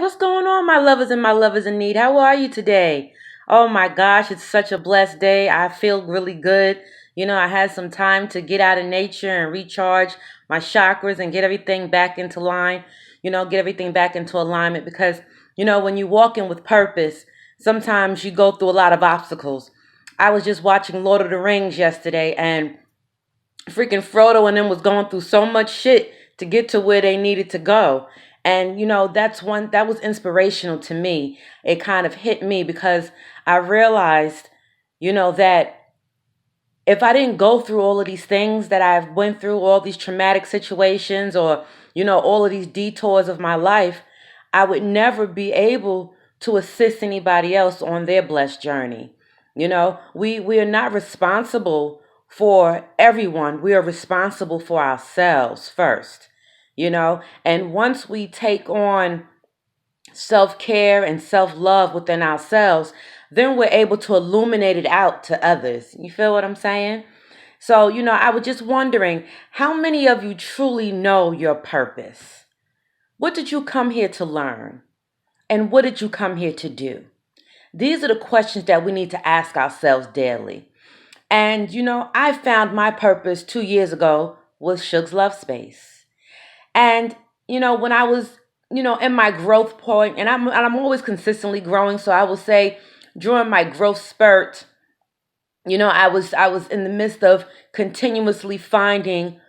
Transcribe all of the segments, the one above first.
what's going on, my lovers and my lovers in need? How are you today? Oh my gosh, it's such a blessed day. I feel really good. I had some time to get out of nature and recharge my chakras and get everything back into line, get everything back into alignment because, when you walk in with purpose, sometimes you go through a lot of obstacles. I was just watching Lord of the Rings yesterday and freaking Frodo and them was going through so much shit to get to where they needed to go. And that's one that was inspirational to me. It kind of hit me because I realized, that if I didn't go through all of these things that I've went through, all these traumatic situations or, all of these detours of my life, I would never be able to assist anybody else on their blessed journey. We are not responsible for everyone. We are responsible for ourselves first, and once we take on self-care and self-love within ourselves, then we're able to illuminate it out to others. You feel what I'm saying? So, I was just wondering, how many of you truly know your purpose? What did you come here to learn? And what did you come here to do? These are the questions that we need to ask ourselves daily. And, I found my purpose 2 years ago with Suge's Love Space. And, when I was, in my growth point, and I'm always consistently growing, so I will say during my growth spurt, I was in the midst of continuously finding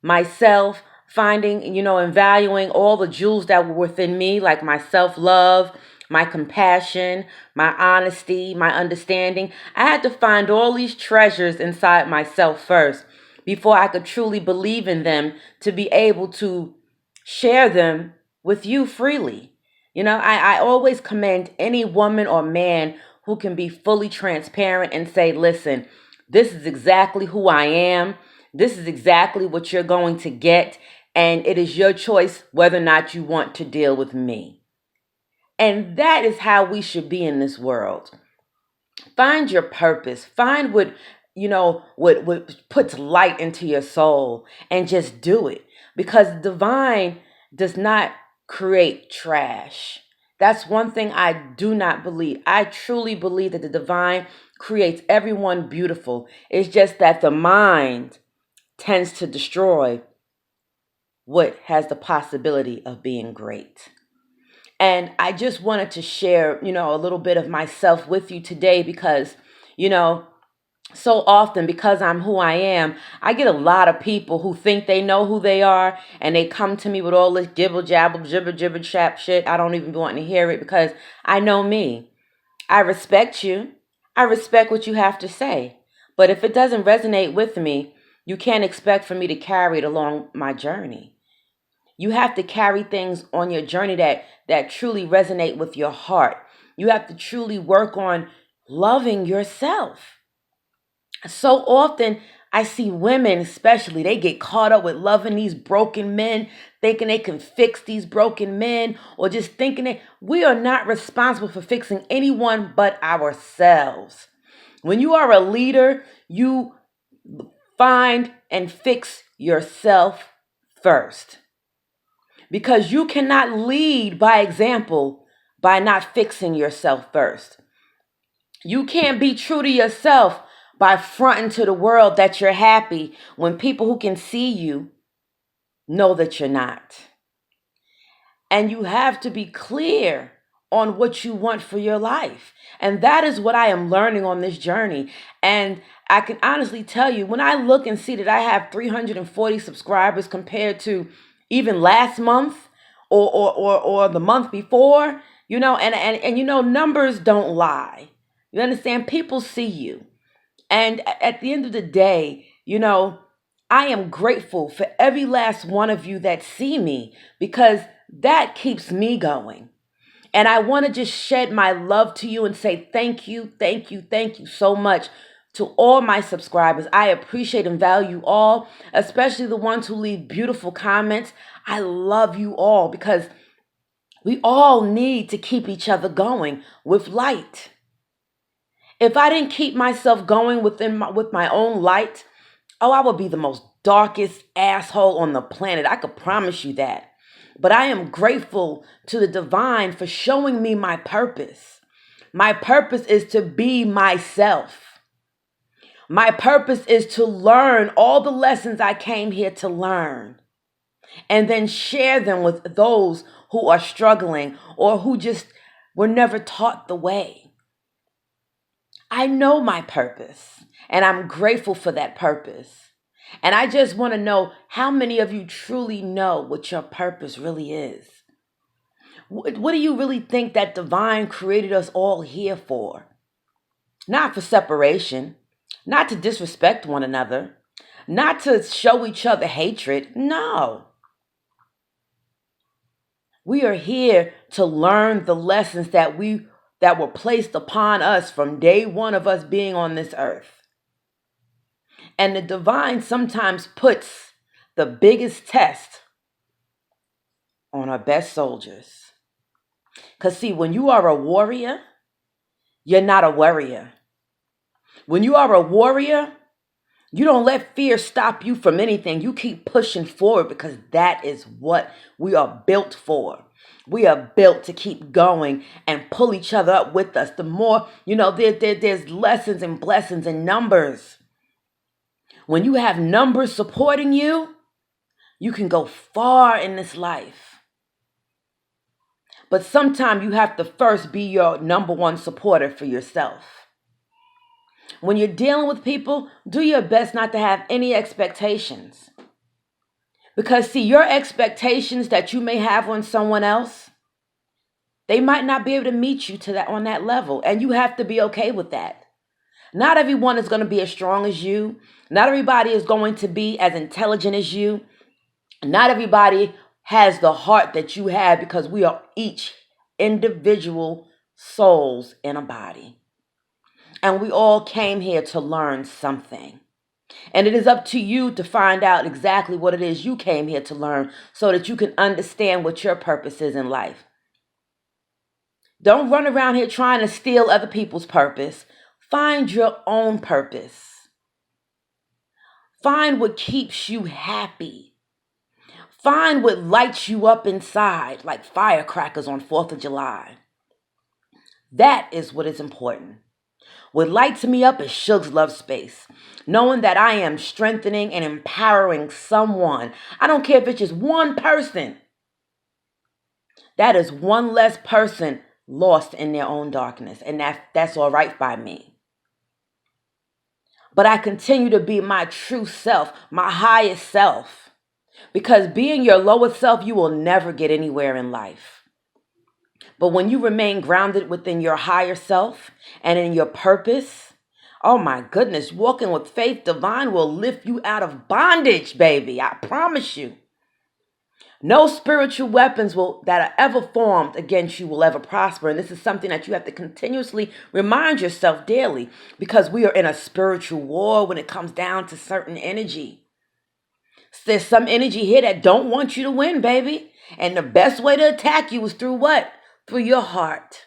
myself, finding, and valuing all the jewels that were within me, like my self-love, my compassion, my honesty, my understanding. I had to find all these treasures inside myself first before I could truly believe in them to be able to share them with you freely. I always commend any woman or man who can be fully transparent and say, listen, this is exactly who I am. This is exactly what you're going to get. And it is your choice whether or not you want to deal with me. And that is how we should be in this world. Find your purpose. Find what puts light into your soul and just do it. Because divine does not create trash. That's one thing I do not believe. I truly believe that the divine creates everyone beautiful. It's just that the mind tends to destroy what has the possibility of being great. And I just wanted to share, a little bit of myself with you today because, you know, so often because I'm who I am, I get a lot of people who think they know who they are and they come to me with all this gibble jabble, jibber chap shit. I don't even want to hear it because I know me. I respect you. I respect what you have to say. But if it doesn't resonate with me, you can't expect for me to carry it along my journey. You have to carry things on your journey that truly resonate with your heart. You have to truly work on loving yourself. So often I see women, especially, they get caught up with loving these broken men, thinking they can fix these broken men, or just thinking that we are not responsible for fixing anyone but ourselves. When you are a leader, you find and fix yourself first. Because you cannot lead by example by not fixing yourself first. You can't be true to yourself by fronting to the world that you're happy when people who can see you know that you're not. And you have to be clear on what you want for your life. And that is what I am learning on this journey. And I can honestly tell you, when I look and see that I have 340 subscribers compared to even last month or the month before, numbers don't lie. You understand? People see you. And at the end of the day, I am grateful for every last one of you that see me because that keeps me going. And I want to just shed my love to you and say thank you, thank you so much to all my subscribers. I appreciate and value all, especially the ones who leave beautiful comments. I love you all because we all need to keep each other going with light. If I didn't keep myself going with my own light, I would be the most darkest asshole on the planet. I could promise you that. But I am grateful to the divine for showing me my purpose. My purpose is to be myself. My purpose is to learn all the lessons I came here to learn and then share them with those who are struggling or who just were never taught the way. I know my purpose, and I'm grateful for that purpose. And I just want to know how many of you truly know what your purpose really is. What do you really think that divine created us all here for? Not for separation, not to disrespect one another, not to show each other hatred. No. We are here to learn the lessons that were placed upon us from day one of us being on this earth. And the divine sometimes puts the biggest test on our best soldiers. Because see, when you are a warrior, you're not a worrier. When you are a warrior, you don't let fear stop you from anything. You keep pushing forward because that is what we are built for. We are built to keep going and pull each other up with us. The more, there's lessons and blessings in numbers. When you have numbers supporting you, you can go far in this life. But sometimes you have to first be your number one supporter for yourself. When you're dealing with people, do your best not to have any expectations. Because see, your expectations that you may have on someone else, they might not be able to meet you on that level. And you have to be okay with that. Not everyone is going to be as strong as you. Not everybody is going to be as intelligent as you. Not everybody has the heart that you have, because we are each individual souls in a body. And we all came here to learn something. And it is up to you to find out exactly what it is you came here to learn so that you can understand what your purpose is in life. Don't run around here trying to steal other people's purpose. Find your own purpose. Find what keeps you happy. Find what lights you up inside like firecrackers on 4th of July. That is what is important. What lights me up is Suge's Love Space. Knowing that I am strengthening and empowering someone. I don't care if it's just one person. That is one less person lost in their own darkness. And that's all right by me. But I continue to be my true self, my highest self. Because being your lowest self, you will never get anywhere in life. But when you remain grounded within your higher self and in your purpose, oh my goodness, walking with faith, divine will lift you out of bondage, baby. I promise you. No spiritual weapons that are ever formed against you will ever prosper. And this is something that you have to continuously remind yourself daily, because we are in a spiritual war when it comes down to certain energy. There's some energy here that don't want you to win, baby. And the best way to attack you is through what? Through your heart.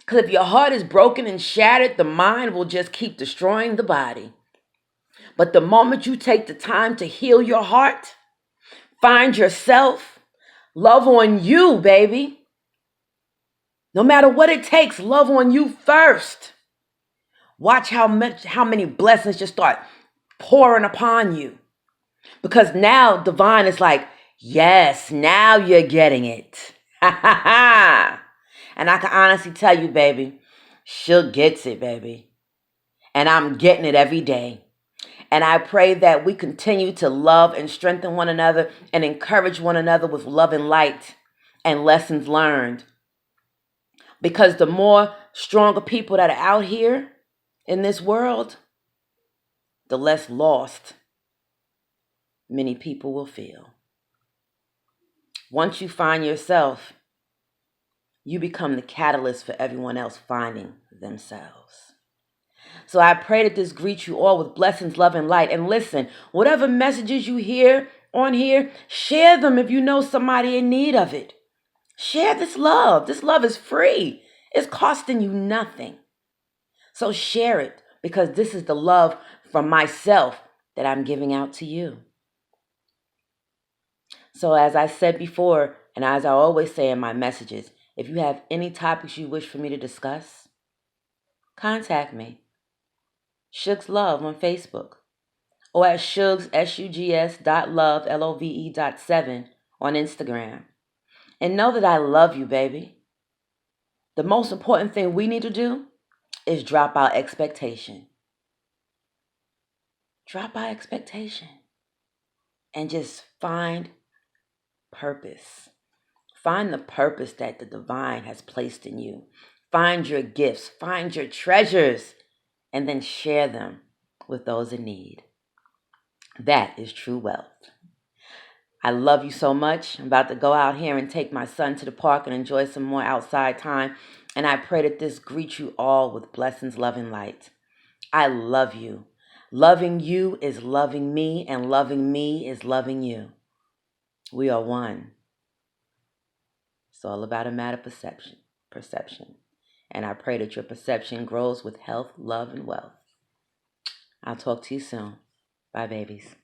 Because if your heart is broken and shattered, the mind will just keep destroying the body. But the moment you take the time to heal your heart, find yourself, love on you, baby. No matter what it takes, love on you first. Watch how many blessings just start pouring upon you. Because now divine is like, yes, now you're getting it. Ha ha ha. And I can honestly tell you, baby, she gets it, baby. And I'm getting it every day. And I pray that we continue to love and strengthen one another and encourage one another with love and light and lessons learned. Because the more stronger people that are out here in this world, the less lost many people will feel. Once you find yourself, you become the catalyst for everyone else finding themselves. So I pray that this greets you all with blessings, love, and light. And listen, whatever messages you hear on here, share them if you know somebody in need of it. Share this love. This love is free. It's costing you nothing. So share it, because this is the love from myself that I'm giving out to you. So as I said before, And as I always say in my messages, if you have any topics you wish for me to discuss, contact me. Shugs Love on Facebook, or at Shugs, SUGS.love, LOVE.7 on Instagram. And know that I love you, baby. The most important thing we need to do is drop our expectation. Drop our expectation and just find purpose. Find the purpose that the divine has placed in you. Find your gifts, find your treasures, and then share them with those in need. That is true wealth. I love you so much. I'm about to go out here and take my son to the park and enjoy some more outside time. And I pray that this greets you all with blessings, love, and light. I love you. Loving you is loving me, and loving me is loving you. We are one. It's all about a matter of perception. And I pray that your perception grows with health, love, and wealth. I'll talk to you soon. Bye, babies.